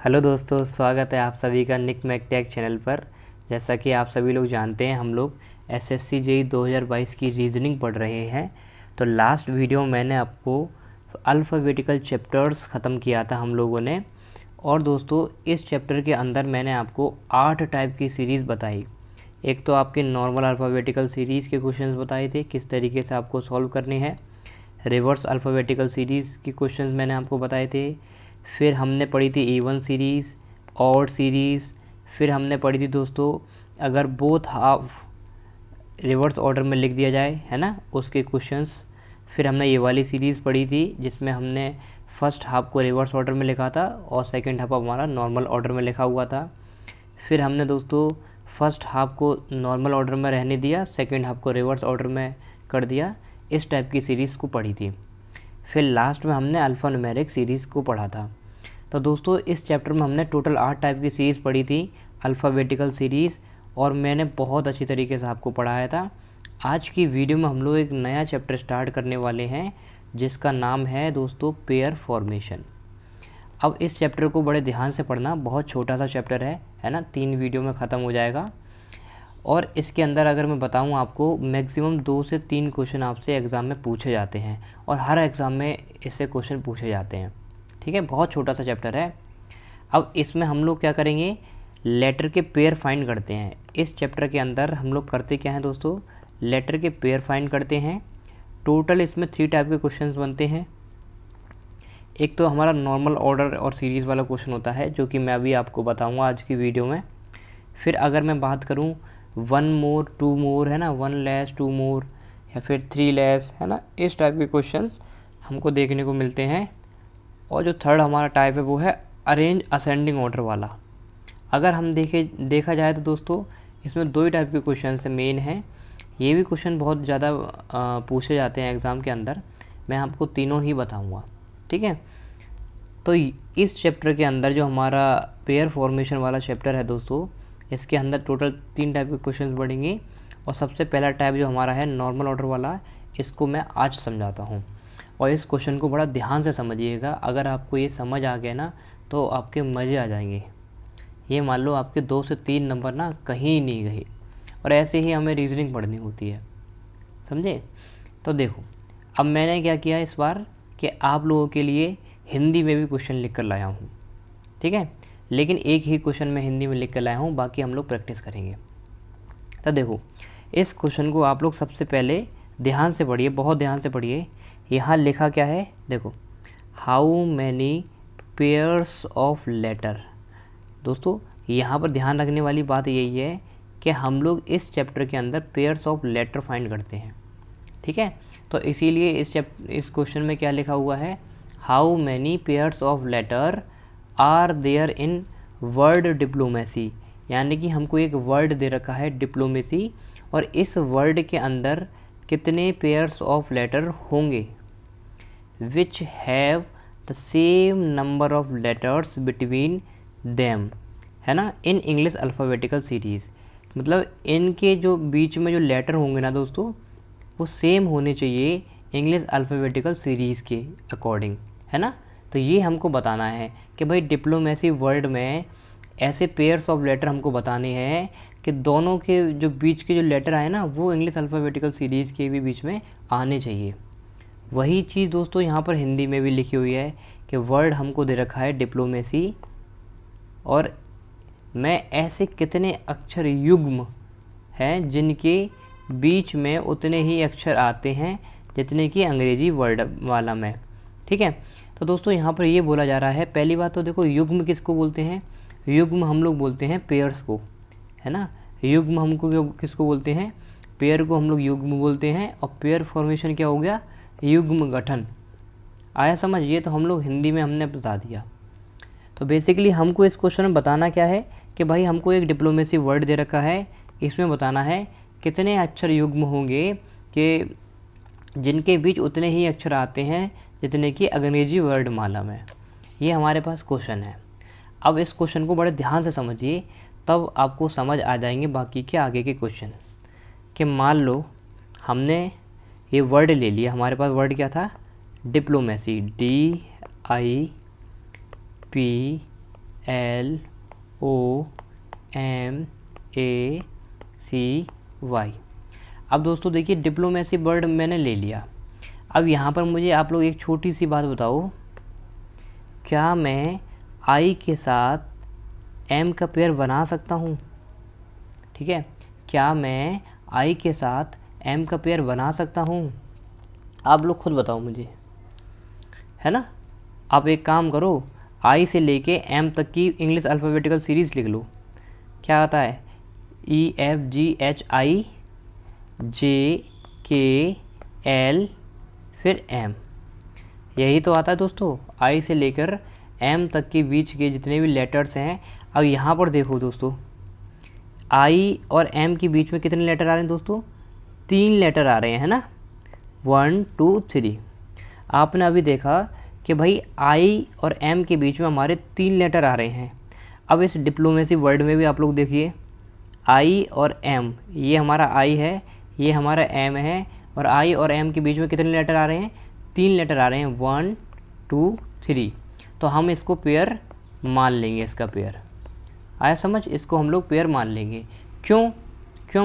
Hello दोस्तों, स्वागत है आप सभी का निक मैक टेक चैनल पर। जैसा कि आप सभी लोग जानते हैं, हम लोग एसएससी जेईई 2022 की रीजनिंग पढ़ रहे हैं। तो लास्ट वीडियो मैंने आपको अल्फ़ाबेटिकल चैप्टर्स ख़त्म किया था हम लोगों ने। और दोस्तों, इस चैप्टर के अंदर मैंने आपको 8 टाइप की सीरीज़ बताई। एक तो आपके नॉर्मल अल्फ़ाबेटिकल सीरीज़ के क्वेश्चंस बताए थे, किस तरीके से आपको सॉल्व करने हैं। रिवर्स अल्फ़ाबेटिकल सीरीज़ के क्वेश्चंस मैंने आपको बताए थे। फिर हमने पढ़ी थी इवन सीरीज़, ऑड सीरीज़। फिर हमने पढ़ी थी दोस्तों, अगर बोथ हाफ रिवर्स ऑर्डर में लिख दिया जाए, है ना, उसके क्वेश्चंस। फिर हमने ये वाली सीरीज़ पढ़ी थी जिसमें हमने फर्स्ट हाफ को रिवर्स ऑर्डर में लिखा था और सेकंड हाफ हमारा नॉर्मल ऑर्डर में लिखा हुआ था। फिर हमने दोस्तों फर्स्ट हाफ को नॉर्मल ऑर्डर में रहने दिया, सेकंड हाफ को रिवर्स ऑर्डर में कर दिया। इस टाइप की सीरीज़ को पढ़ी थी। फिर लास्ट में हमने अल्फ़ा न्यूमेरिक सीरीज़ को पढ़ा था। तो दोस्तों, इस चैप्टर में हमने टोटल 8 टाइप की सीरीज़ पढ़ी थी, अल्फ़ाबेटिकल सीरीज़, और मैंने बहुत अच्छी तरीके से आपको पढ़ाया था। आज की वीडियो में हम लोग एक नया चैप्टर स्टार्ट करने वाले हैं जिसका नाम है दोस्तों पेयर फॉर्मेशन। अब इस चैप्टर को बड़े ध्यान से पढ़ना, बहुत छोटा सा चैप्टर है ना, 3 वीडियो में ख़त्म हो जाएगा। और इसके अंदर अगर मैं बताऊं आपको, मैक्सिमम 2 से 3 क्वेश्चन आपसे एग्ज़ाम में पूछे जाते हैं और हर एग्ज़ाम में इससे क्वेश्चन पूछे जाते हैं। ठीक है, बहुत छोटा सा चैप्टर है। अब इसमें हम लोग क्या करेंगे, लेटर के पेयर फाइंड करते हैं। इस चैप्टर के अंदर हम लोग करते क्या हैं दोस्तों, लेटर के पेयर फाइंड करते हैं। टोटल इसमें 3 टाइप के क्वेश्चंस बनते हैं। एक तो हमारा नॉर्मल ऑर्डर और सीरीज़ वाला क्वेश्चन होता है, जो कि मैं अभी आपको बताऊंगा आज की वीडियो में। फिर अगर मैं बात करूं 1 मोर 2 मोर, है ना, 1 लेस 2 मोर, या फिर 3 लेस, है ना, इस टाइप के क्वेश्चंस हमको देखने को मिलते हैं। और जो थर्ड हमारा टाइप है वो है अरेंज असेंडिंग ऑर्डर वाला। अगर हम देखा जाए तो दोस्तों, इसमें 2 ही टाइप के क्वेश्चन से मेन हैं। ये भी क्वेश्चन बहुत ज़्यादा पूछे जाते हैं एग्ज़ाम के अंदर। मैं आपको तीनों ही बताऊंगा, ठीक है। तो इस चैप्टर के अंदर जो हमारा पेयर फॉर्मेशन वाला चैप्टर है दोस्तों, इसके अंदर टोटल 3 टाइप के क्वेश्चन बढ़ेंगे। और सबसे पहला टाइप जो हमारा है नॉर्मल ऑर्डर वाला, इसको मैं आज समझाता हूँ। और इस क्वेश्चन को बड़ा ध्यान से समझिएगा। अगर आपको ये समझ आ गया ना, तो आपके मज़े आ जाएंगे। ये मान लो आपके 2 से 3 नंबर ना कहीं नहीं गए। और ऐसे ही हमें रीजनिंग पढ़नी होती है, समझे। तो देखो, अब मैंने क्या किया इस बार कि आप लोगों के लिए हिंदी में भी क्वेश्चन लिख कर लाया हूँ, ठीक है। लेकिन एक ही क्वेश्चन मैं हिंदी में लिख कर लाया हूँ, बाकी हम लोग प्रैक्टिस करेंगे। तो देखो, इस क्वेश्चन को आप लोग सबसे पहले ध्यान से पढ़िए, बहुत ध्यान से पढ़िए। यहाँ लिखा क्या है, देखो, how many pairs of letter. दोस्तों, यहाँ पर ध्यान रखने वाली बात यही है कि हम लोग इस चैप्टर के अंदर पेयर्स ऑफ लेटर फाइंड करते हैं, ठीक है। तो इसीलिए इस क्वेश्चन में क्या लिखा हुआ है, how many pairs of letter are there in word diplomacy. यानी कि हमको एक वर्ड दे रखा है डिप्लोमेसी, और इस वर्ड के अंदर कितने पेयर्स ऑफ लेटर होंगे, which have the same number of letters between them, है ना, इन इंग्लिश अल्फ़ाबेटिकल सीरीज़। मतलब इनके जो बीच में जो लेटर होंगे ना दोस्तों, वो सेम होने चाहिए इंग्लिश अल्फ़ाबेटिकल सीरीज़ के अकॉर्डिंग, है ना। तो ये हमको बताना है कि भाई डिप्लोमेसी वर्ड में ऐसे पेयर्स ऑफ लेटर हमको बताने हैं कि दोनों के जो बीच के जो लेटर आए ना, वो इंग्लिश अल्फ़ाबेटिकल सीरीज़ के भी बीच में आने चाहिए। वही चीज़ दोस्तों यहाँ पर हिंदी में भी लिखी हुई है कि वर्ड हमको दे रखा है डिप्लोमेसी, और मैं ऐसे कितने अक्षर युग्म हैं जिनके बीच में उतने ही अक्षर आते हैं जितने कि अंग्रेजी वर्ड वाला में, ठीक है। तो दोस्तों, यहाँ पर ये बोला जा रहा है, पहली बात तो देखो, युग्म किसको बोलते हैं, युग्म हम लोग बोलते हैं पेयर्स को, है ना। युग्म हमको किसको बोलते हैं, पेयर को हम लोग युग्म बोलते हैं। और पेयर फॉर्मेशन क्या हो गया, युग्म गठन। आया समझ, ये तो हम लोग हिंदी में हमने बता दिया। तो बेसिकली हमको इस क्वेश्चन में बताना क्या है कि भाई हमको एक डिप्लोमेसी वर्ड दे रखा है, इसमें बताना है कितने अक्षर युग्म होंगे कि जिनके बीच उतने ही अक्षर आते हैं जितने कि अंग्रेजी वर्ड माला में। ये हमारे पास क्वेश्चन है। अब इस क्वेश्चन को बड़े ध्यान से समझिए, तब आपको समझ आ जाएंगे बाकी के आगे के क्वेश्चन। कि मान लो हमने ये वर्ड ले लिया, हमारे पास वर्ड क्या था, डिप्लोमेसी, DIPLOMACY, LOMACY। अब दोस्तों देखिए डिप्लोमेसी वर्ड मैंने ले लिया। अब यहाँ पर मुझे आप लोग एक छोटी सी बात बताओ, क्या मैं आई के साथ एम का पेयर बना सकता हूँ? ठीक है, क्या मैं आई के साथ एम का पेयर बना सकता हूँ? आप लोग खुद बताओ मुझे, है ना। आप एक काम करो, आई से लेके एम तक की इंग्लिश अल्फ़ाबेटिकल सीरीज़ लिख लो। क्या आता है? EFGHI JKL फिर एम, यही तो आता है दोस्तों। आई से लेकर एम तक के बीच के जितने भी लेटर्स हैं। अब यहाँ पर देखो दोस्तों, आई और एम के बीच में कितने लेटर आ रहे हैं दोस्तों? 3 लेटर आ रहे हैं, है ना। 1 2 3। आपने अभी देखा कि भाई आई और एम के बीच में हमारे 3 लेटर आ रहे हैं। अब इस डिप्लोमेसी वर्ड में भी आप लोग देखिए, आई और एम, ये हमारा आई है, ये हमारा एम है, और आई और एम के बीच में कितने लेटर आ रहे हैं? 3 लेटर आ रहे हैं, 1 2 3। तो हम इसको पेयर मान लेंगे, इसका पेयर आया समझ। इसको हम लोग पेयर मान लेंगे। क्यों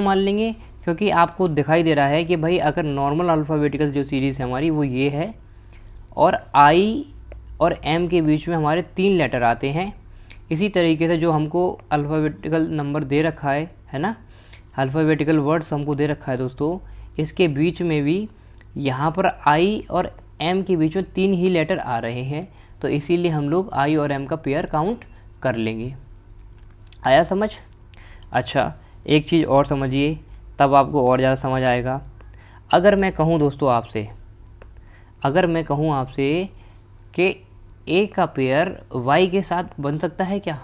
मान लेंगे? क्योंकि आपको दिखाई दे रहा है कि भाई अगर नॉर्मल अल्फ़ाबेटिकल जो सीरीज़ है हमारी वो ये है, और आई और एम के बीच में हमारे 3 लेटर आते हैं। इसी तरीके से जो हमको अल्फ़ाबेटिकल नंबर दे रखा है ना, अल्फ़ाबेटिकल वर्ड्स हमको दे रखा है दोस्तों, इसके बीच में भी यहाँ पर आई और एम के बीच में 3 ही लेटर आ रहे हैं। तो इसीलिए हम लोग आई और एम का पेयर काउंट कर लेंगे। आया समझ? अच्छा, एक चीज़ और समझिए, तब आपको और ज़्यादा समझ आएगा। अगर मैं कहूँ दोस्तों आपसे, अगर मैं कहूँ आपसे कि ए का पेयर वाई के साथ बन सकता है क्या?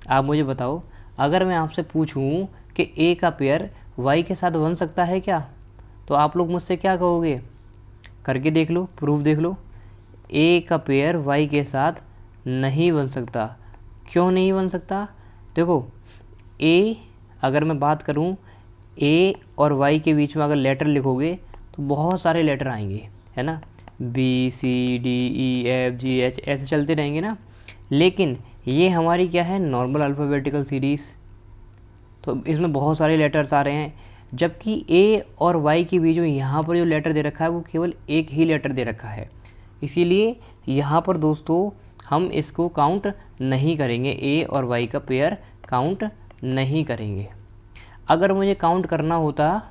आप मुझे बताओ। अगर मैं आपसे पूछूं कि ए का पेयर वाई के साथ बन सकता है क्या, तो आप लोग मुझसे क्या कहोगे? करके देख लो, प्रूफ देख लो। ए का पेयर वाई के साथ नहीं बन सकता। क्यों नहीं बन सकता? देखो, ए, अगर मैं बात करूं, ए और वाई के बीच में अगर लेटर लिखोगे तो बहुत सारे लेटर आएंगे, है ना। BCDEFGH ऐसे चलते रहेंगे ना। लेकिन ये हमारी क्या है? नॉर्मल अल्फ़ाबेटिकल सीरीज़, तो इसमें बहुत सारे लेटर्स आ रहे हैं। जबकि ए और वाई के बीच में यहाँ पर जो लेटर दे रखा है वो केवल एक ही लेटर दे रखा है। इसीलिए यहाँ पर दोस्तों हम इसको काउंट नहीं करेंगे, ए और वाई का पेयर काउंट नहीं करेंगे। अगर मुझे काउंट करना होता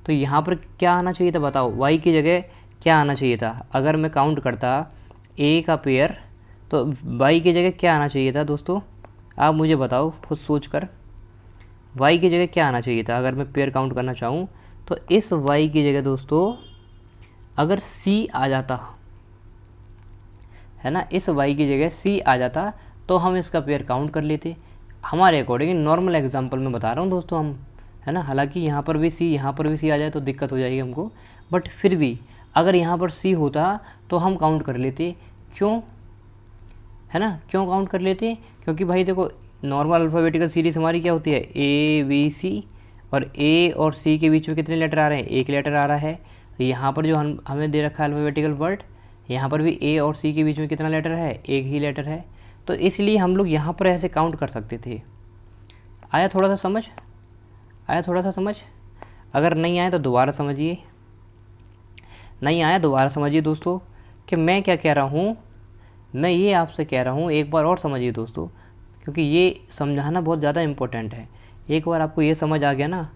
तो यहाँ पर क्या आना चाहिए था बताओ? वाई की जगह क्या आना चाहिए था? अगर मैं काउंट करता ए का पेयर तो वाई की जगह क्या आना चाहिए था दोस्तों? आप मुझे बताओ खुद सोच कर। वाई की जगह क्या आना चाहिए था? अगर मैं पेयर काउंट करना चाहूँ तो इस वाई की जगह दोस्तों अगर सी आ जाता, है ना, इस वाई की जगह सी आ जाता तो हम इसका पेयर काउंट कर लेते। हमारे अकॉर्डिंग नॉर्मल एग्जांपल में बता रहा हूँ दोस्तों हम, है ना। हालांकि यहाँ पर भी सी, यहाँ पर भी सी आ जाए तो दिक्कत हो जाएगी हमको, बट फिर भी अगर यहाँ पर सी होता तो हम काउंट कर लेते। क्यों, है ना, क्यों काउंट कर लेते? क्योंकि भाई देखो, नॉर्मल अल्फ़ाबेटिकल सीरीज़ हमारी क्या होती है? ABC, और ए और सी के बीच में कितने लेटर आ रहे हैं? एक लेटर आ रहा है। तो यहाँ पर जो हमें दे रखा है अल्फ़ाबेटिकल वर्ड, यहाँ पर भी ए और सी के बीच में कितना लेटर है? एक ही लेटर है। तो इसलिए हम लोग यहाँ पर ऐसे काउंट कर सकते थे। आया थोड़ा सा समझ? आया थोड़ा सा समझ? अगर नहीं आया तो दोबारा समझिए। नहीं आया दोबारा समझिए दोस्तों कि मैं क्या कह रहा हूँ। मैं ये आपसे कह रहा हूँ, एक बार और समझिए दोस्तों, क्योंकि ये समझाना बहुत ज़्यादा इम्पोर्टेंट है। एक बार आपको ये समझ आ गया ना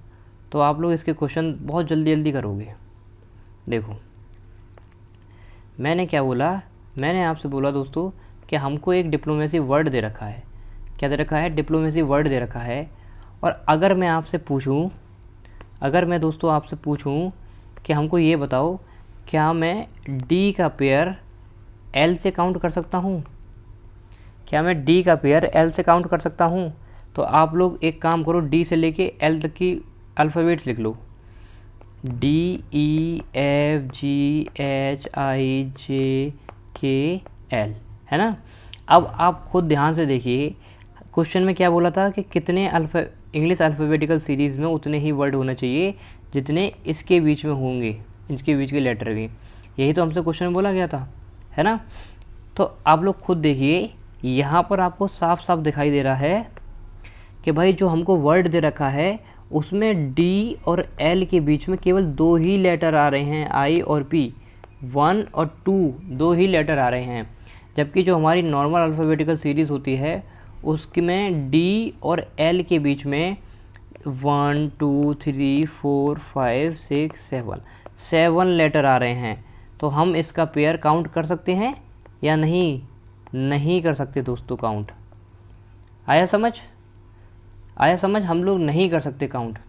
तो आप लोग इसके क्वेश्चन बहुत जल्दी जल्दी करोगे। देखो, मैंने क्या बोला? मैंने आपसे बोला दोस्तों कि हमको एक डिप्लोमेसी वर्ड दे रखा है। क्या दे रखा है? डिप्लोमेसी वर्ड दे रखा है। और अगर मैं आपसे पूछूं, अगर मैं दोस्तों आपसे पूछूं कि हमको ये बताओ, क्या मैं डी का पेयर एल से काउंट कर सकता हूँ? क्या मैं डी का पेयर एल से काउंट कर सकता हूँ? तो आप लोग एक काम करो, डी से लेके एल तक की अल्फ़ाबेट्स लिख लो। DEFGHIJKL, है ना। अब आप खुद ध्यान से देखिए, क्वेश्चन में क्या बोला था कि कितने इंग्लिश अल्फ़ाबेटिकल सीरीज़ में उतने ही वर्ड होना चाहिए जितने इसके बीच में होंगे, इसके बीच के लेटर के। यही तो हमसे क्वेश्चन में बोला गया था, है ना। तो आप लोग खुद देखिए यहाँ पर आपको साफ साफ दिखाई दे रहा है कि भाई जो हमको वर्ड दे रखा है उसमें डी और एल के बीच में केवल 2 ही लेटर आ रहे हैं, आई और पी, 1 और 2 2 ही लेटर आ रहे हैं। जबकि जो हमारी नॉर्मल अल्फ़ाबेटिकल सीरीज़ होती है उसमें डी और एल के बीच में 1 2 3 4 5 6 7 लेटर आ रहे हैं। तो हम इसका पेयर काउंट कर सकते हैं या नहीं? नहीं कर सकते दोस्तों काउंट। आया समझ? आया समझ? हम लोग नहीं कर सकते काउंट।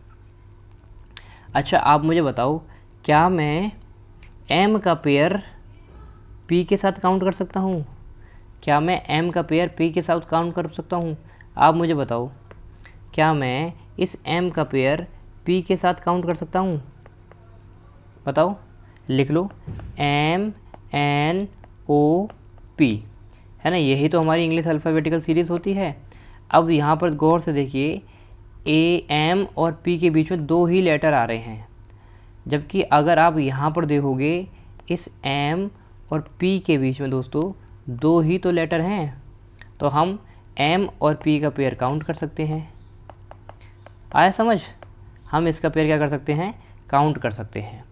अच्छा आप मुझे बताओ, क्या मैं एम का पेयर पी के साथ काउंट कर सकता हूँ? क्या मैं एम का पेयर पी के साथ काउंट कर सकता हूँ? आप मुझे बताओ, क्या मैं इस एम का पेयर पी के साथ काउंट कर सकता हूँ? बताओ, लिख लो, एम एन ओ पी, है ना, यही तो हमारी इंग्लिश अल्फ़ाबेटिकल सीरीज़ होती है। अब यहाँ पर गौर से देखिए, ए एम और पी के बीच में 2 ही लेटर आ रहे हैं, जबकि अगर आप यहाँ पर देखोगे इस एम और पी के बीच में दोस्तों 2 ही तो लेटर हैं, तो हम एम और पी का पेयर काउंट कर सकते हैं। आया समझ? हम इसका पेयर क्या कर सकते हैं? काउंट कर सकते हैं।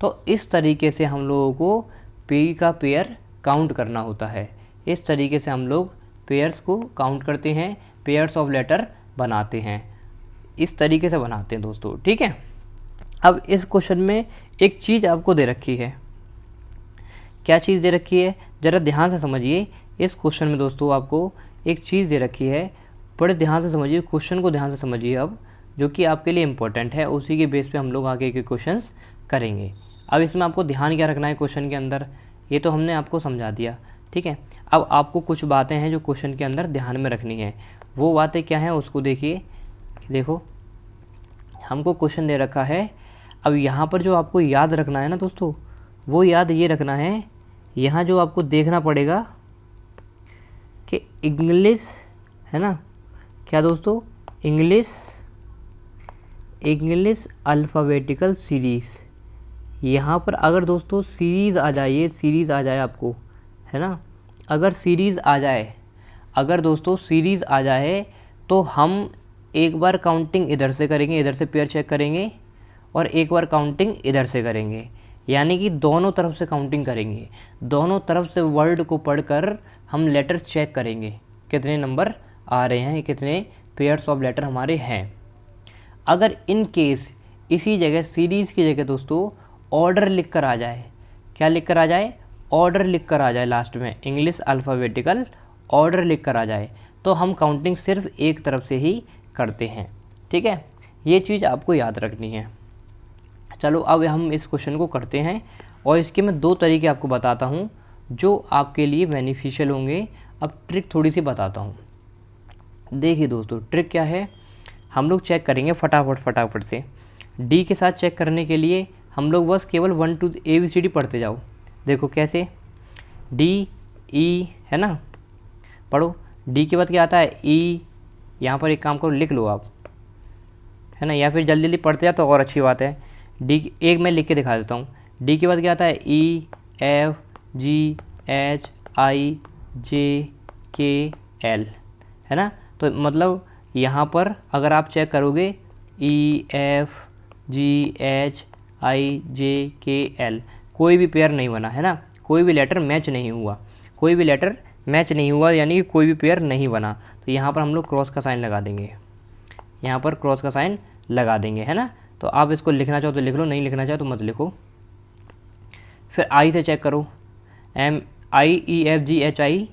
तो इस तरीके से हम लोगों को पी का पेयर काउंट करना होता है। इस तरीके से हम लोग पेयर्स को काउंट करते हैं, पेयर्स ऑफ लेटर बनाते हैं, इस तरीके से बनाते हैं दोस्तों, ठीक है। अब इस क्वेश्चन में एक चीज़ आपको दे रखी है। क्या चीज़ दे रखी है? ज़रा ध्यान से समझिए। इस क्वेश्चन में दोस्तों आपको एक चीज़ दे रखी है, बड़े ध्यान से समझिए, क्वेश्चन को ध्यान से समझिए अब, जो कि आपके लिए इम्पोर्टेंट है। उसी के बेस पे हम लोग आगे के क्वेश्चंस करेंगे। अब इसमें आपको ध्यान क्या रखना है क्वेश्चन के अंदर, ये तो हमने आपको समझा दिया, ठीक है। अब आपको कुछ बातें हैं जो क्वेश्चन के अंदर ध्यान में रखनी है। वो बातें क्या हैं उसको देखिए। देखो, हमको क्वेश्चन दे रखा है। अब यहाँ पर जो आपको याद रखना है ना दोस्तों, वो याद ये रखना है, यहाँ जो आपको देखना पड़ेगा कि इंग्लिश, है ना, क्या दोस्तों, इंग्लिश अल्फ़ाबेटिकल सीरीज़। यहाँ पर अगर दोस्तों सीरीज़ आ जाए, ये सीरीज़ आ जाए आपको, है ना, अगर सीरीज़ आ जाए, अगर दोस्तों सीरीज़ आ जाए तो हम एक बार काउंटिंग इधर से करेंगे, इधर से पेयर चेक करेंगे, और एक बार काउंटिंग इधर से करेंगे, यानी कि दोनों तरफ से काउंटिंग करेंगे। दोनों तरफ से वर्ड को पढ़कर हम लेटर चेक करेंगे, कितने नंबर आ रहे हैं, कितने पेयर्स ऑफ लेटर हमारे हैं। अगर इन केस इसी जगह सीरीज़ की जगह दोस्तों ऑर्डर लिख कर आ जाए, क्या लिख कर आ जाए? ऑर्डर लिख कर आ जाए, लास्ट में इंग्लिश अल्फ़ाबेटिकल ऑर्डर लिख कर आ जाए, तो हम काउंटिंग सिर्फ एक तरफ से ही करते हैं, ठीक है। ये चीज़ आपको याद रखनी है। चलो अब हम इस क्वेश्चन को करते हैं, और इसके मैं 2 तरीके आपको बताता हूँ जो आपके लिए बेनिफिशियल होंगे। अब ट्रिक थोड़ी सी बताता हूँ। देखिए दोस्तों, ट्रिक क्या है, हम लोग चेक करेंगे फटाफट से। डी के साथ चेक करने के लिए हम लोग बस केवल 1 2 ABCD पढ़ते जाओ। देखो कैसे, डी ई, है ना, पढ़ो। डी के बाद क्या आता है? ई। यहाँ पर एक काम करो, लिख लो आप, है ना, या फिर जल्दी जल्दी पढ़ते जाओ तो और अच्छी बात है। डी एक मैं लिख के दिखा देता हूँ। डी के बाद क्या आता है? ई F G H I J K L, है ना। तो मतलब यहाँ पर अगर आप चेक करोगे ई F G H I J K L, कोई भी पेयर नहीं बना, है ना, कोई भी लेटर मैच नहीं हुआ, कोई भी लेटर मैच नहीं हुआ, यानी कि कोई भी पेयर नहीं बना। तो यहाँ पर हम लोग क्रॉस का साइन लगा देंगे, यहाँ पर क्रॉस का साइन लगा देंगे, है ना। तो आप इसको लिखना चाहो तो लिख लो, नहीं लिखना चाहो तो मत लिखो। फिर आई से चेक करो, M I E F G H I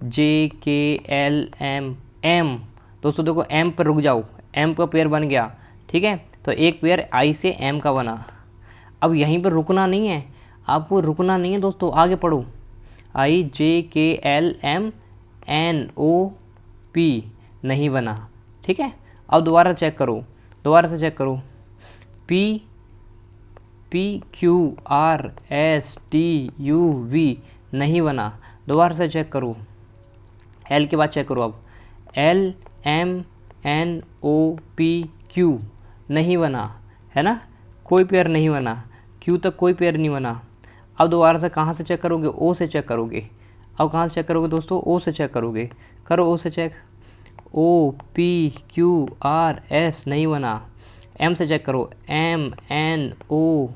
J K L M M. दोस्तों देखो, एम पर रुक जाओ, एम का पेयर बन गया, ठीक है। तो एक पेयर आई से एम का बना। अब यहीं पर रुकना नहीं है, आपको रुकना नहीं है दोस्तों, आगे पढ़ो। I J K L M N O P नहीं बना, ठीक है। अब दोबारा चेक करो, दोबारा से चेक करो, P P Q R S T U V नहीं बना। दोबारा से चेक करो, एल के बाद चेक करो, अब L M N O P Q नहीं बना, है ना, कोई पेयर नहीं बना, क्यू तक कोई पेयर नहीं बना। अब दोबारा से कहाँ से चेक करोगे? ओ से चेक करोगे। अब कहाँ से चेक करोगे दोस्तों? ओ से चेक करोगे। करो ओ से check. O P Q R S नहीं बना। एम से चेक करो। एम एन ओ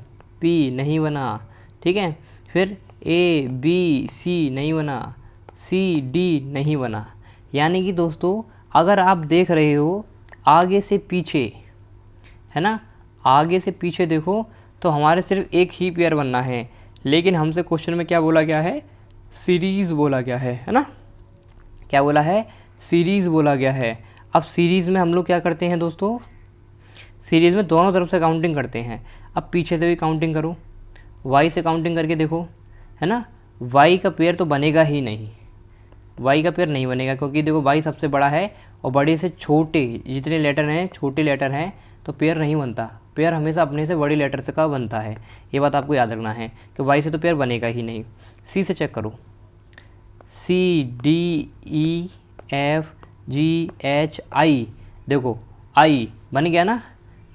पी नहीं बना। ठीक है, फिर ए बी सी नहीं बना। सी डी नहीं बना। यानी कि दोस्तों अगर आप देख रहे हो आगे से पीछे, है ना, आगे से पीछे देखो तो हमारे सिर्फ एक ही पेयर बनना है, लेकिन हमसे क्वेश्चन में क्या बोला गया है? सीरीज़ बोला गया है ना? क्या बोला है? सीरीज़ बोला गया है। अब सीरीज़ में हम लोग क्या करते हैं दोस्तों? सीरीज़ में दोनों तरफ से काउंटिंग करते हैं। अब पीछे से भी काउंटिंग करो, वाई से काउंटिंग करके देखो, है ना, वाई का पेयर तो बनेगा ही नहीं, वाई का पेयर नहीं बनेगा, क्योंकि देखो वाई सबसे बड़ा है और बड़े से छोटे जितने लेटर हैं, छोटे लेटर हैं, तो पेयर नहीं बनता। पेयर हमेशा अपने से बड़ी लेटर से का बनता है। ये बात आपको याद रखना है कि वाई से तो पेयर बनेगा ही नहीं। सी से चेक करो। C D E F G H I, देखो आई बन गया ना,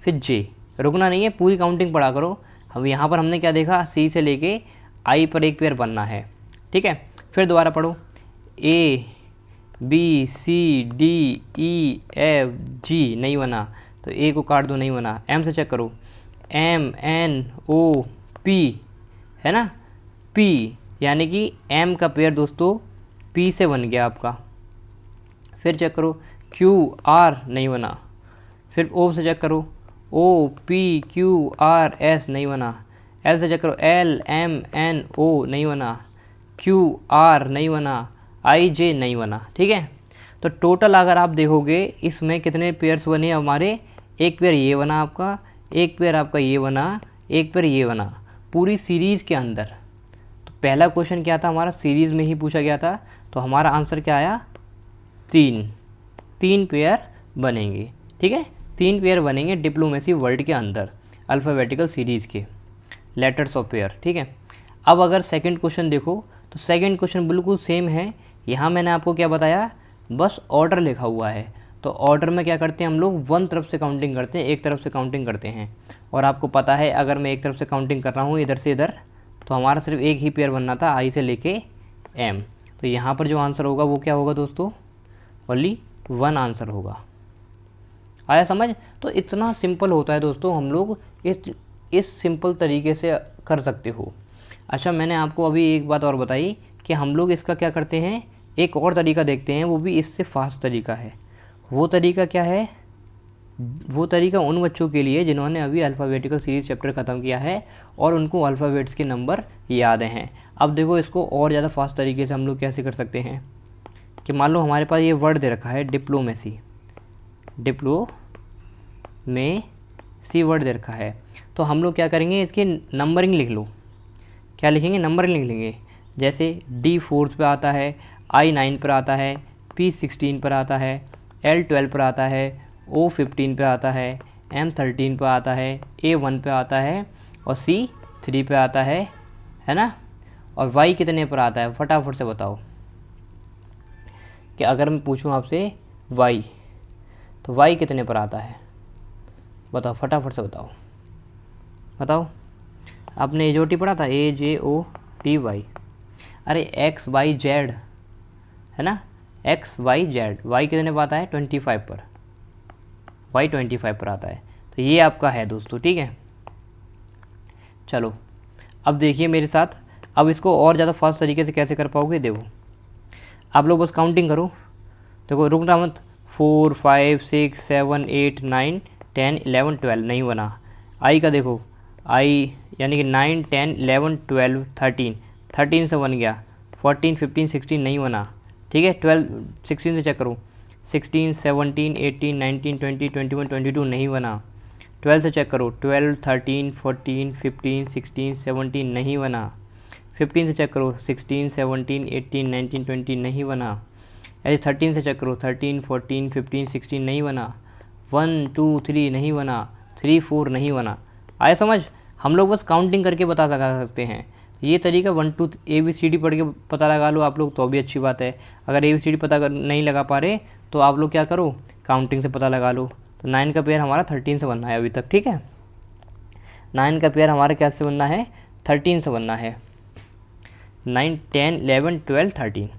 फिर जे, रुकना नहीं है, पूरी काउंटिंग पढ़ा करो। अब यहाँ पर हमने क्या देखा? सी से लेके आई पर एक पेयर बनना है। ठीक है, फिर दोबारा पढ़ो। A B C D E F G नहीं बना, तो ए को काट दो, नहीं बना। एम से चेक करो। एम एन ओ पी, है ना, पी, यानी कि एम का पेयर दोस्तों पी से बन गया आपका। फिर चेक करो। क्यू आर नहीं बना। फिर ओ से चेक करो। O P Q R S नहीं बना। एल से चेक करो। एल एम एन ओ नहीं बना। क्यू आर नहीं बना। आई जे नहीं बना। ठीक है, तो टोटल अगर आप देखोगे इसमें कितने पेयर्स बने हमारे? एक पेयर ये बना आपका, एक पेयर आपका ये बना, एक पेयर ये बना, पूरी सीरीज़ के अंदर। तो पहला क्वेश्चन क्या था हमारा? सीरीज़ में ही पूछा गया था, तो हमारा आंसर क्या आया? 3 पेयर बनेंगे। ठीक है, 3 पेयर बनेंगे डिप्लोमेसी वर्ड के अंदर, अल्फ़ाबेटिकल सीरीज़ के लेटर्स ऑफ पेयर। ठीक है, अब अगर सेकंड क्वेश्चन देखो तो सेकंड क्वेश्चन बिल्कुल सेम है। यहाँ मैंने आपको क्या बताया? बस ऑर्डर लिखा हुआ है। तो ऑर्डर में क्या करते हैं हम लोग? वन तरफ से काउंटिंग करते हैं, एक तरफ से काउंटिंग करते हैं। और आपको पता है अगर मैं एक तरफ से काउंटिंग कर रहा हूँ इधर से इधर, तो हमारा सिर्फ एक ही पेयर बनना था, आई से लेके एम। तो यहाँ पर जो आंसर होगा वो क्या होगा दोस्तों? ओनली 1 आंसर होगा। आया समझ? तो इतना सिंपल होता है दोस्तों, हम लोग इस सिंपल तरीके से कर सकते हो। अच्छा, मैंने आपको अभी एक बात और बताई कि हम लोग इसका क्या करते हैं, एक और तरीका देखते हैं, वो भी इससे फास्ट तरीका है। वो तरीका क्या है? वो तरीका उन बच्चों के लिए जिन्होंने अभी अल्फ़ाबेटिकल सीरीज़ चैप्टर ख़त्म किया है और उनको अल्फ़ाबेट्स के नंबर याद हैं। अब देखो इसको और ज़्यादा फास्ट तरीके से हम लोग कैसे कर सकते हैं कि मान लो हमारे पास ये वर्ड दे रखा है डिप्लोमेसी, डिप्लोमेसी वर्ड दे रखा है, तो हम लोग क्या करेंगे? इसकी नंबरिंग लिख लो। क्या लिखेंगे? नंबरिंग लिख लेंगे। जैसे D 4th पे आता है, I 9 पर आता है, P 16 पर आता है, L 12 पर आता है, O 15 पे आता है, M 13 पे आता है, A 1 पे आता है और C 3 पे आता है ना? और Y कितने पर आता है? फटाफट से बताओ कि अगर मैं पूछूं आपसे Y, तो Y कितने पर आता है? बताओ, फटाफट से बताओ। बताओ, आपने AJOT पढ़ा था? AJOTY। अरे एक्स वाई जेड, है ना, एक्स वाई जेड। वाई कितने पर आता है? 25 पर। वाई 25 पर आता है। तो ये आपका है दोस्तों। ठीक है, चलो अब देखिए मेरे साथ, अब इसको और ज़्यादा फास्ट तरीके से कैसे कर पाओगे? देखो आप लोग बस काउंटिंग करो, देखो रुकना मत। 4 5 6 7 8 9 10 11 12 नहीं बना। आई का देखो, आई यानी कि 9 10 11 12 13 से बन गया। 14 15 16 नहीं बना। ठीक है, 12 16 से चेक करो। 16 17 18 19 20 21 22 नहीं बना। 12 से चेक करो। 12 13 14 15 16 17 नहीं बना। 15 से चेक करो। 16 17 18 19 20 नहीं बना। ऐसे 13 से चेक करो। 13 14 15 16 नहीं बना। 1 2 3 नहीं बना। 3 4 नहीं बना। आए समझ? हम लोग बस काउंटिंग करके बता लगा सकते हैं। ये तरीका 1 2 ABCD पढ़ के पता लगा लो आप लोग तो भी अच्छी बात है। अगर ABCD पता नहीं लगा पा रहे तो आप लोग क्या करो, काउंटिंग से पता लगा लो। तो 9 का पेयर हमारा 13 से बनना है अभी तक। ठीक है, 9 का पेयर हमारा क्या से बनना है? 13 से बनना है। 9 10 11 12 13।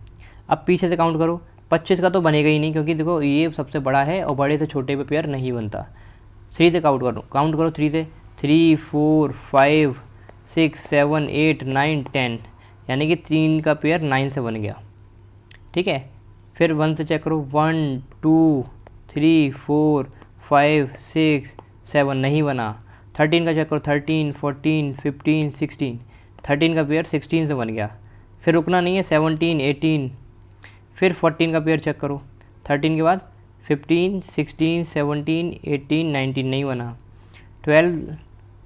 अब पीछे से काउंट करो, 25 का तो बनेगा ही नहीं क्योंकि देखो ये सबसे बड़ा है और बड़े से छोटे पे पेयर नहीं बनता। 3 से काउंट करो 3 से, 3 4 5 6 7 8 9 10, यानी कि 3 का पेयर 9 से बन गया। ठीक है, फिर 1 से चेक करो, 1 2 3 4 5 6 7 नहीं बना। 13 का चेक करो, 13 14 15 16, 13 का पेयर 16 से बन गया। फिर रुकना नहीं है, 17 18, फिर 14 का पेयर चेक करो, 13 के बाद 15 16 17 18 19 नहीं बना। 12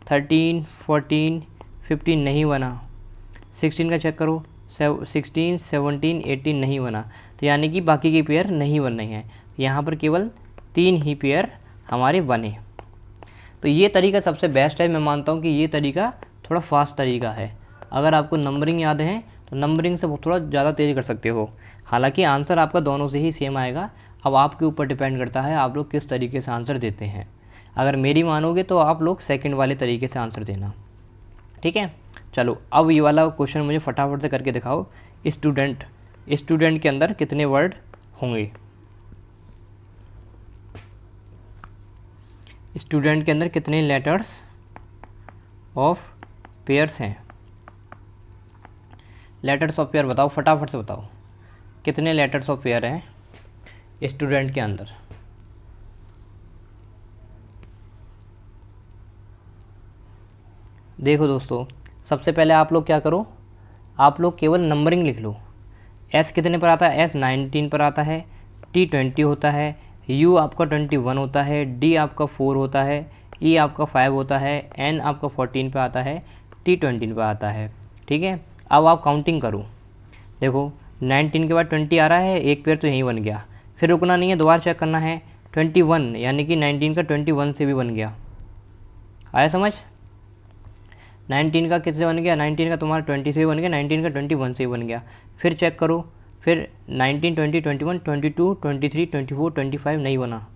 13 14 15 नहीं बना। 16 का चेक करो, 16 17 18 नहीं बना। तो यानी कि बाकी के पेयर नहीं बन रहे हैं, यहाँ पर केवल 3 ही पेयर हमारे बने। तो ये तरीका सबसे बेस्ट है, मैं मानता हूँ कि ये तरीका थोड़ा फास्ट तरीका है। अगर आपको नंबरिंग याद है तो नंबरिंग से थोड़ा ज़्यादा तेज़ कर सकते हो। हालांकि आंसर आपका दोनों से ही सेम आएगा, अब आपके ऊपर डिपेंड करता है आप लोग किस तरीके से आंसर देते हैं। अगर मेरी मानोगे तो आप लोग सेकंड वाले तरीके से आंसर देना। ठीक है, चलो अब ये वाला क्वेश्चन मुझे फटाफट से करके दिखाओ। स्टूडेंट के अंदर कितने वर्ड होंगे? स्टूडेंट के अंदर कितने लेटर्स ऑफ पेयर्स हैं? लेटर्स ऑफ पेयर बताओ, फटाफट से बताओ, कितने लेटर्स ऑफ पेयर हैं स्टूडेंट के अंदर? देखो दोस्तों, सबसे पहले आप लोग क्या करो, आप लोग केवल नंबरिंग लिख लो। एस कितने पर आता है? एस 19 पर आता है। टी 20 होता है। यू आपका 21 होता है। डी आपका 4 होता है। ई आपका 5 होता है। एन आपका 14 पे आता है। टी 20 पे आता है। ठीक है, अब आप काउंटिंग करो। देखो 19 के बाद 20 आ रहा है, एक पेयर तो यहीं बन गया। फिर रुकना नहीं है, दोबारा चेक करना है। 21 यानी कि 19 का 21 से भी बन गया। आया समझ? 19 का किससे बन गया? 19 का तुम्हारा 20 से भी बन गया, 19 का 21 से भी बन गया। फिर चेक करो, फिर 19 20 21 22 23 24 25 नहीं बना।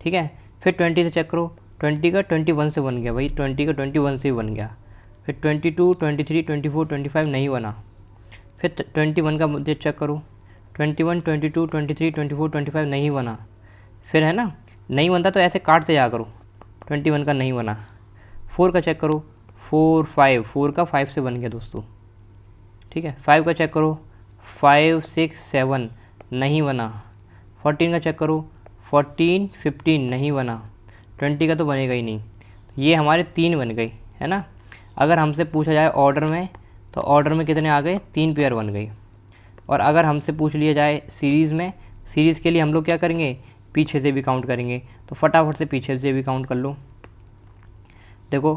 ठीक है, फिर 20 से चेक करो, 20 का 21 से बन गया भाई, 20 का 21 से भी बन गया। फिर 22 23 24 25 नहीं बना। फिर 21 का मुझे चेक करो, 21 22 23 24 25 नहीं बना। फिर है ना, नहीं बनता तो ऐसे काट से जा करो, 21 का नहीं बना। 4 का चेक करो, 4 5, 4 का 5 से बन गया दोस्तों। ठीक है, 5 का चेक करो, 5 6 7 नहीं बना। 14 का चेक करो, 14 15 नहीं बना। 20 का तो बनेगा ही नहीं। ये हमारे 3 बन गई है ना। अगर हमसे पूछा जाए ऑर्डर में, तो ऑर्डर में कितने आ गए? 3 पेयर बन गई। और अगर हमसे पूछ लिया जाए सीरीज़ में, सीरीज़ के लिए हम लोग क्या करेंगे? पीछे से भी काउंट करेंगे। तो फटाफट से पीछे से भी काउंट कर लो। देखो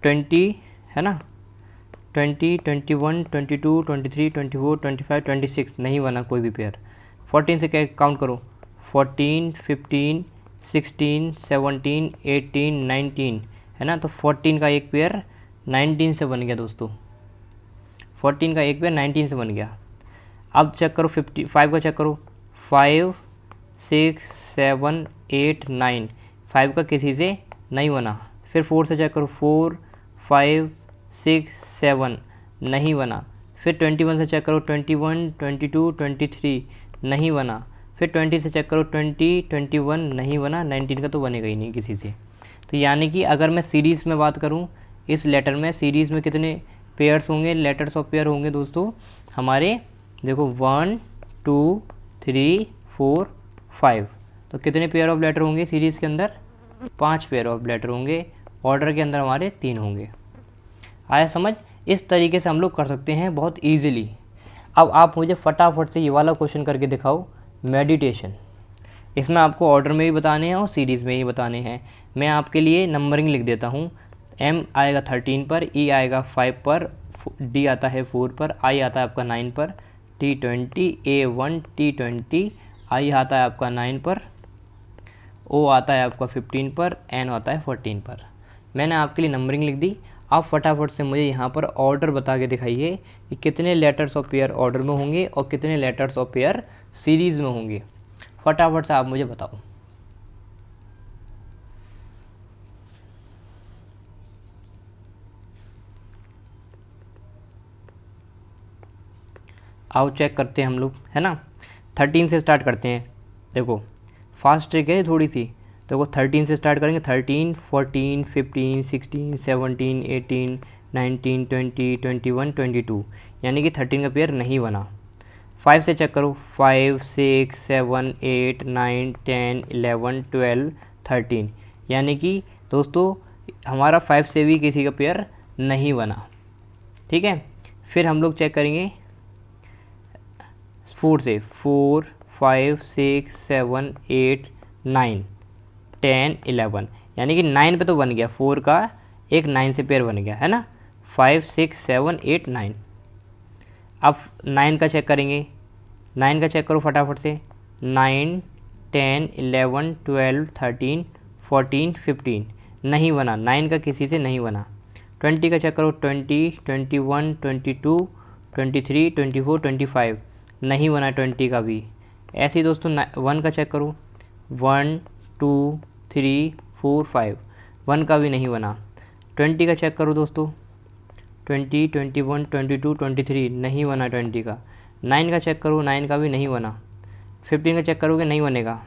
20 है ना, 20 21 22 23 24 25 26 नहीं बना कोई भी पेयर। 14 से काउंट करो, 14 15 16 17 18 19 है ना। तो 14 का एक पेयर 19 से बन गया दोस्तों। 14 का एक पेयर 19 से बन गया। अब चेक करो 55 का चेक करो, 5 6 7 8 9, 5 का किसी से नहीं बना। फिर 4 से चेक करो, 4 5 6 7 नहीं बना। फिर 21 से चेक करो, 21 22 23 नहीं बना। फिर 20 से चेक करो, 20 21 नहीं बना। 19 का तो बनेगा ही नहीं किसी से। तो यानी कि अगर मैं सीरीज़ में बात करूं, इस लेटर में सीरीज़ में कितने पेयर्स होंगे, लेटर्स ऑफ पेयर होंगे दोस्तों हमारे? देखो 1 2 3 4 5। तो कितने पेयर ऑफ लेटर होंगे सीरीज़ के अंदर? 5 पेयर ऑफ लेटर होंगे। ऑर्डर के अंदर हमारे 3 होंगे। आया समझ? इस तरीके से हम लोग कर सकते हैं बहुत ईजिली। अब आप मुझे फटाफट से ये वाला क्वेश्चन करके दिखाओ, मेडिटेशन। इसमें आपको ऑर्डर में भी बताने हैं और सीरीज़ में ही बताने हैं। मैं आपके लिए नंबरिंग लिख देता हूँ। एम आएगा 13 पर, ई आएगा 5 पर, डी आता है 4 पर, आई आता है आपका 9 पर, टी 20 A1 T20, आई आता है आपका 9 पर, ओ आता है आपका 15 पर, एन आता है 14 पर। मैंने आपके लिए नंबरिंग लिख दी। आप फटाफट से मुझे यहाँ पर ऑर्डर बता के दिखाइए कि कितने लेटर्स ऑफ पेयर ऑर्डर में होंगे और कितने लेटर्स ऑफ पेयर सीरीज़ में होंगे। फटाफट से आप मुझे बताओ। आओ चेक करते हैं हम लोग, है ना। 13 से स्टार्ट करते हैं। देखो फास्ट ट्रिक है थोड़ी सी। देखो 13 से स्टार्ट करेंगे, 13, 14, 15, 16, 17, 18, 19, 20, 21, 22, यानी कि 13 का पेयर नहीं बना। 5 से चेक करो, 5, 6, 7, 8, 9, 10, 11, 12, 13, यानी कि दोस्तों हमारा 5 से भी किसी का पेयर नहीं बना। ठीक है, फिर हम लोग चेक करेंगे 4 से, 4, 5, 6, 7, 8, 9, 10, 11, यानी कि 9 पे तो बन गया, 4 का एक 9 से पेयर बन गया, है ना। 5, 6, 7, 8, 9। अब 9 का चेक करेंगे, 9 का चेक करो फटाफट से, 9, 10, 11, 12, 13, 14, 15, नहीं बना, 9 का किसी से नहीं बना। 20 का चेक करो, 20, 21, 22, 23, 24, 25, नहीं बना 20 का भी। ऐसे ही दोस्तों 1 का चेक करो, 1, 2, 3, 4, 5, 1 का भी नहीं बना। 20 का चेक करो दोस्तों, 20, 21, 22, 23, नहीं बना 20 का। 9 का चेक करो, 9 का भी नहीं बना। 15 का चेक करोगे, नहीं बनेगा।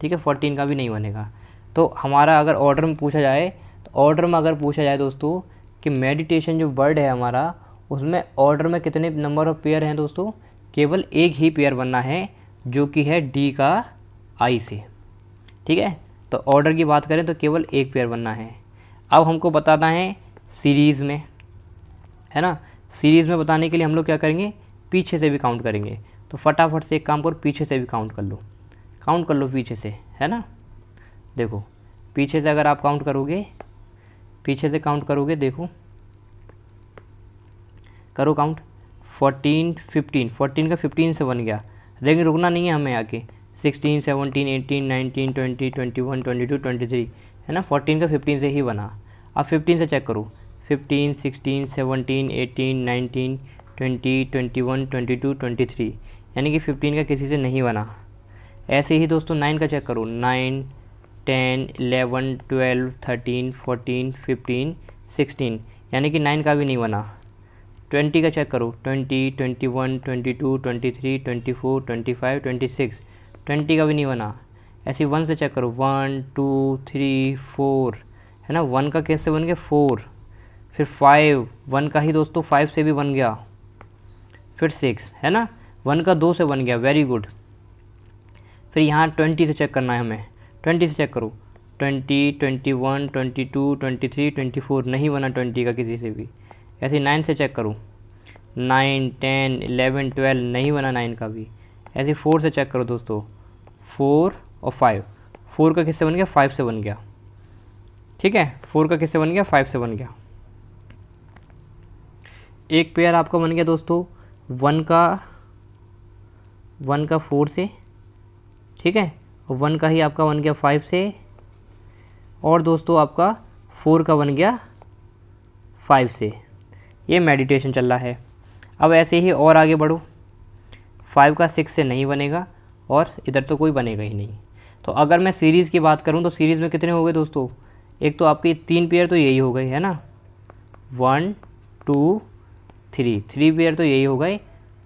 ठीक है, 14 का भी नहीं बनेगा। तो हमारा अगर ऑर्डर में पूछा जाए, तो ऑर्डर में अगर पूछा जाए दोस्तों कि मेडिटेशन जो वर्ड है हमारा, उसमें ऑर्डर में कितने नंबर ऑफ पेयर हैं दोस्तों, केवल एक ही पेयर बनना है, जो कि है डी का आई से। ठीक है, तो ऑर्डर की बात करें तो केवल एक पेयर बनना है। अब हमको बताना है सीरीज़ में, है ना। सीरीज़ में बताने के लिए हम लोग क्या करेंगे, पीछे से भी काउंट करेंगे। तो फटाफट से एक काम करो, पीछे से भी काउंट कर लो, काउंट कर लो पीछे से, है ना। देखो पीछे से अगर आप काउंट करोगे, पीछे से काउंट करोगे, देखो करो काउंट, 14, 15, 14 का 15 से बन गया, लेकिन रुकना नहीं है हमें आके। 16, 17, 18, 19, 20, 21, 22, 23, है ना। 14 का 15 से ही बना। अब 15 से चेक करो, 15, 16, 17, 18, 19, 20, 21, 22, 23, यानी कि 15 का किसी से नहीं बना। ऐसे ही दोस्तों 9 का चेक करो, 9, 10, 11, 12, 13, 14, 15, 16, यानी कि 9 का भी नहीं बना। 20 का चेक करो, 20, 21, 22, 23, 24, 25, 26, 20 का भी नहीं बना। ऐसे 1 से चेक करो, 1, 2, 3, 4, है ना। 1 का कैसे बन गया, 4, फिर 5, 1 का ही दोस्तों 5 से भी बन गया, फिर 6, है ना। 1 का 2 से बन गया, वेरी गुड। फिर यहाँ 20 से चेक करना है हमें, 20 से चेक करो, 20, 21, 22, 23, 24, नहीं बना 20 का किसी से भी। ऐसे 9 से चेक करो, 9, 10, 11, 12, नहीं बना 9 का भी। ऐसे 4 से चेक करो दोस्तों, 4 और 5, 4 का किससे बन गया, 5 से बन गया। ठीक है, 4 का किससे बन गया, 5 से बन गया। एक पेयर आपका बन गया दोस्तों 1 का 4 से, ठीक है, और 1 का ही आपका बन गया 5 से, और दोस्तों आपका 4 का बन गया 5 से। ये मेडिटेशन चल रहा है। अब ऐसे ही और आगे बढ़ो, 5 का 6 से नहीं बनेगा, और इधर तो कोई बनेगा ही नहीं। तो अगर मैं सीरीज़ की बात करूं तो सीरीज़ में कितने हो गए दोस्तों, एक तो आपके 3 पेयर तो यही हो गए, है ना, 1, 2, 3 पेयर तो यही हो गए,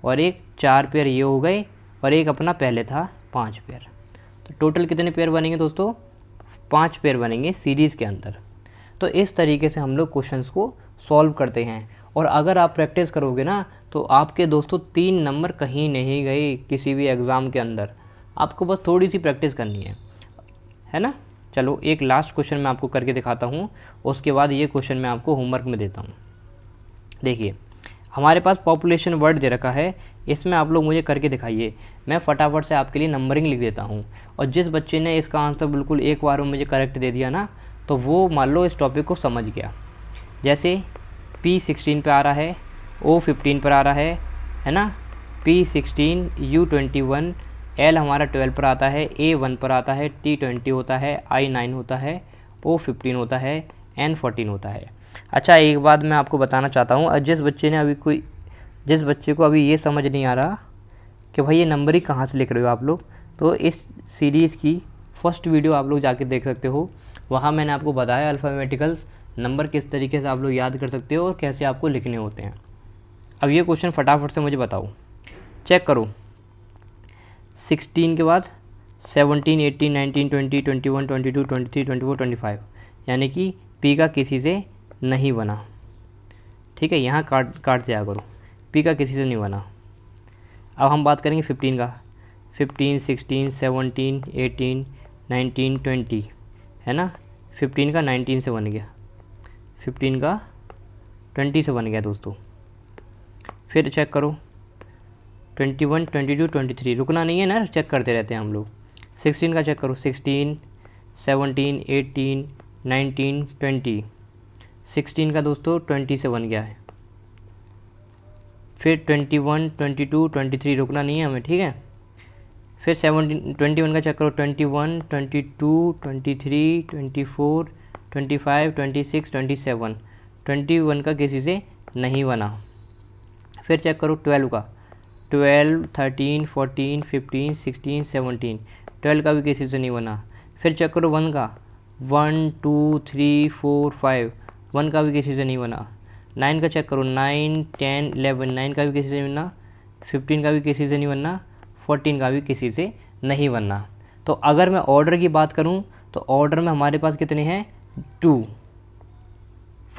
और एक 4 पेयर ये हो गए, और एक अपना पहले था 5 पेयर। तो टोटल कितने पेयर बनेंगे दोस्तों, 5 पेयर बनेंगे सीरीज़ के अंदर। तो इस तरीके से हम लोग क्वेश्चंस को सॉल्व करते हैं, और अगर आप प्रैक्टिस करोगे ना तो आपके दोस्तों 3 नंबर कहीं नहीं गए किसी भी एग्ज़ाम के अंदर। आपको बस थोड़ी सी प्रैक्टिस करनी है ना। चलो एक लास्ट क्वेश्चन मैं आपको करके दिखाता हूँ, उसके बाद ये क्वेश्चन मैं आपको होमवर्क में देता हूँ। देखिए हमारे पास पॉपुलेशन वर्ड दे रखा है, इसमें आप लोग मुझे करके दिखाइए। मैं फटाफट से आपके लिए नंबरिंग लिख देता हूँ, और जिस बच्चे ने इसका आंसर बिल्कुल एक बार में मुझे करेक्ट दे दिया ना, तो वो मान लो इस टॉपिक को समझ गया। जैसे P16 पे आ रहा है, O15 पर आ रहा है ना, P16, U21, L हमारा 12 पर आता है, A1 पर आता है, T20 होता है, I9 होता है, O15 होता है, N14 होता है। अच्छा एक बात मैं आपको बताना चाहता हूँ, जिस बच्चे को अभी ये समझ नहीं आ रहा कि भाई ये नंबरिंग कहाँ से लिख रहे हो आप लोग, तो इस सीरीज़ की फर्स्ट वीडियो आप लोग जाके देख सकते हो। वहाँ मैंने आपको बताया अल्फ़ाबेटिकल्स नंबर किस तरीके से आप लोग याद कर सकते हो और कैसे आपको लिखने होते हैं। अब ये क्वेश्चन फटाफट से मुझे बताओ, चेक करो 16 के बाद 17, 18, 19, 20, 21, 22, 23, 24, 25, यानी कि पी का किसी से नहीं बना। ठीक है, यहाँ काटते आ करो, पी का किसी से नहीं बना। अब हम बात करेंगे 15 का, 15, 16, 17, 18, 19, 20, है ना। 15 का 19 से बन गया, 15 का 20 से बन गया दोस्तों। फिर चेक करो 21, 22, 23, रुकना नहीं है ना, चेक करते रहते हैं हम लोग। 16 का चेक करो 16, 17, 18, 19, 20, 16 का दोस्तों 20 से बन गया है। फिर 21, 22, 23, रुकना नहीं है हमें, ठीक है। फिर 21 का चेक करो 21, 22, 23, 24, 25, 26, 27, 21 का किसी से नहीं बना। फिर चेक करो 12 का, 12, 13, 14, 15, 16, 17, 12 का भी किसी से नहीं बना। फिर चेक करो 1 का, 1, 2, 3, 4, 5, 1 का भी किसी से नहीं बना। 9 का चेक करो 9, 10, 11, 9 का भी किसी से नहीं बनना। 15 का भी किसी से नहीं बनना। 14 का भी किसी से नहीं बनना। तो अगर मैं ऑर्डर की बात करूं तो ऑर्डर में हमारे पास कितने हैं, 2,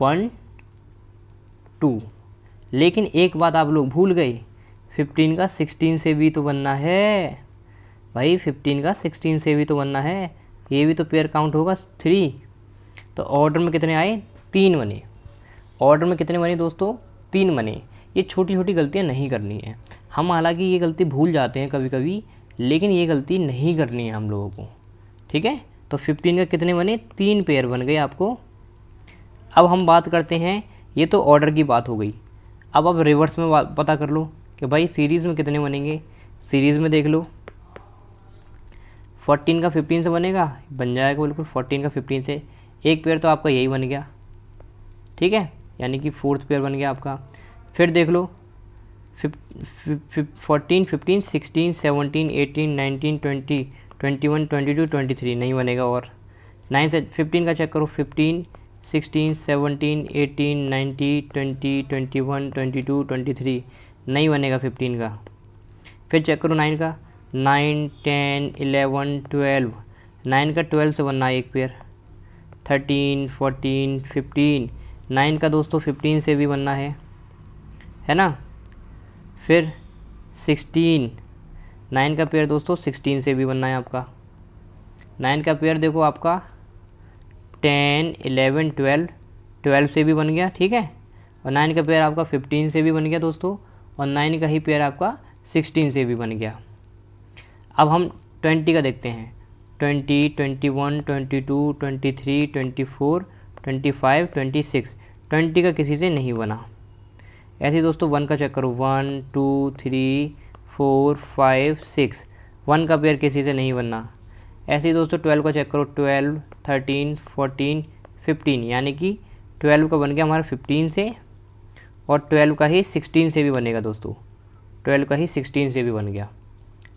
1, 2। लेकिन एक बात आप लोग भूल गए, 15 का 16 से भी तो बनना है भाई, 15 का 16 से भी तो बनना है, ये भी तो पेयर काउंट होगा 3। तो ऑर्डर में कितने आए, 3 बने। ऑर्डर में कितने बने दोस्तों, 3 बने। ये छोटी छोटी गलतियाँ नहीं करनी है हम, हालांकि ये गलती भूल जाते हैं कभी कभी, लेकिन ये गलती नहीं करनी है हम लोगों को, ठीक है। तो 15 का कितने बने, 3 पेयर बन गए आपको। अब हम बात करते हैं, ये तो ऑर्डर की बात हो गई। अब रिवर्स में पता कर लो कि भाई सीरीज़ में कितने बनेंगे। सीरीज़ में देख लो 14 का 15 से बनेगा, बन जाएगा बिल्कुल 14 का 15 से। एक पेयर तो आपका यही बन गया, ठीक है, यानी कि 4th पेयर बन गया आपका। फिर देख लो 14, 15, 16, 17, 18, 19, 20, 21, 22, 23 नहीं बनेगा। और 9 से 15 का चेक करो 15, 16, 17, 18, 19, 20, 21, 22, 23 नहीं बनेगा 15 का। फिर चेक करो 9 का, 9, 10, 11, 12, 9 का 12 से बनना एक पेयर। 13, 14, 15, 9 का दोस्तों 15 से भी बनना है ना। फिर 16, 9 का पेयर दोस्तों 16 से भी बनना है आपका। 9 का पेयर देखो आपका 10, 11, 12, 12 से भी बन गया, ठीक है। और 9 का पेयर आपका 15 से भी बन गया दोस्तों, और 9 का ही पेयर आपका 16 से भी बन गया। अब हम 20 का देखते हैं, 20, 21, 22, 23, 24, 25, 26, 20 का किसी से नहीं बना। ऐसे ही दोस्तों 1 का चेक करो 1, 2, 3, 4, 5, 6, 1 का पेयर किसी से नहीं बनना। ऐसे ही दोस्तों 12 का चेक करो 12, 13, 14, 15, यानी कि 12 का बन गया हमारा 15 से, और 12 का ही 16 से भी बनेगा दोस्तों, 12 का ही 16 से भी बन गया,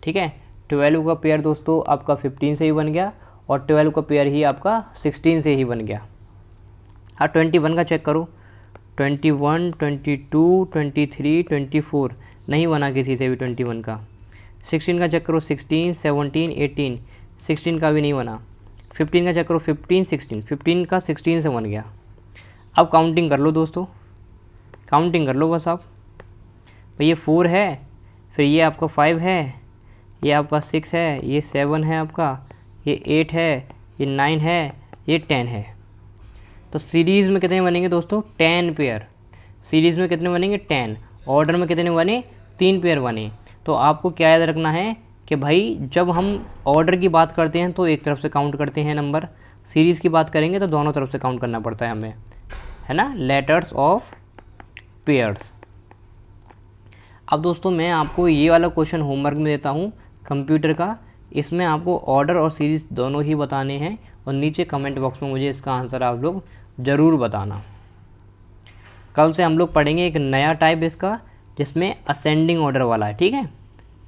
ठीक है। 12 का पेयर दोस्तों आपका 15 से ही बन गया, और 12 का पेयर ही आपका 16 से ही बन गया। हाँ 21 का चेक करो 21, 22, 23, 24 नहीं बना किसी से भी 21 का। 16 का चेक करो 16, 17, 18, 16 का भी नहीं बना। 15 का चेक करो 15, 16, 15 का 16 से बन गया। अब काउंटिंग कर लो दोस्तों, काउंटिंग कर लो बस आप। भाई ये 4 है, फिर ये आपका 5 है, ये आपका 6 है, ये 7 है आपका, ये 8 है, ये 9 है, ये 10 है। तो सीरीज़ में कितने बनेंगे दोस्तों, 10 पेयर। सीरीज़ में कितने बनेंगे, 10। ऑर्डर में कितने बने, 3 पेयर बने। तो आपको क्या याद रखना है कि भाई जब हम ऑर्डर की बात करते हैं तो एक तरफ से काउंट करते हैं नंबर, सीरीज़ की बात करेंगे तो दोनों तरफ से काउंट करना पड़ता है हमें, है ना, लेटर्स ऑफ पेयर्स। अब दोस्तों मैं आपको ये वाला क्वेश्चन होमवर्क में देता हूँ कंप्यूटर का, इसमें आपको ऑर्डर और सीरीज़ दोनों ही बताने हैं, और नीचे कमेंट बॉक्स में मुझे इसका आंसर आप लोग ज़रूर बताना। कल से हम लोग पढ़ेंगे एक नया टाइप इसका, जिसमें असेंडिंग ऑर्डर वाला है, ठीक है।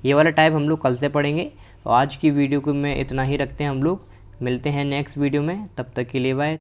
ये वाला टाइप हम लोग कल से पढ़ेंगे। तो आज की वीडियो को में इतना ही रखते हैं हम लोग, मिलते हैं नेक्स्ट वीडियो में, तब तक के लिए बाय।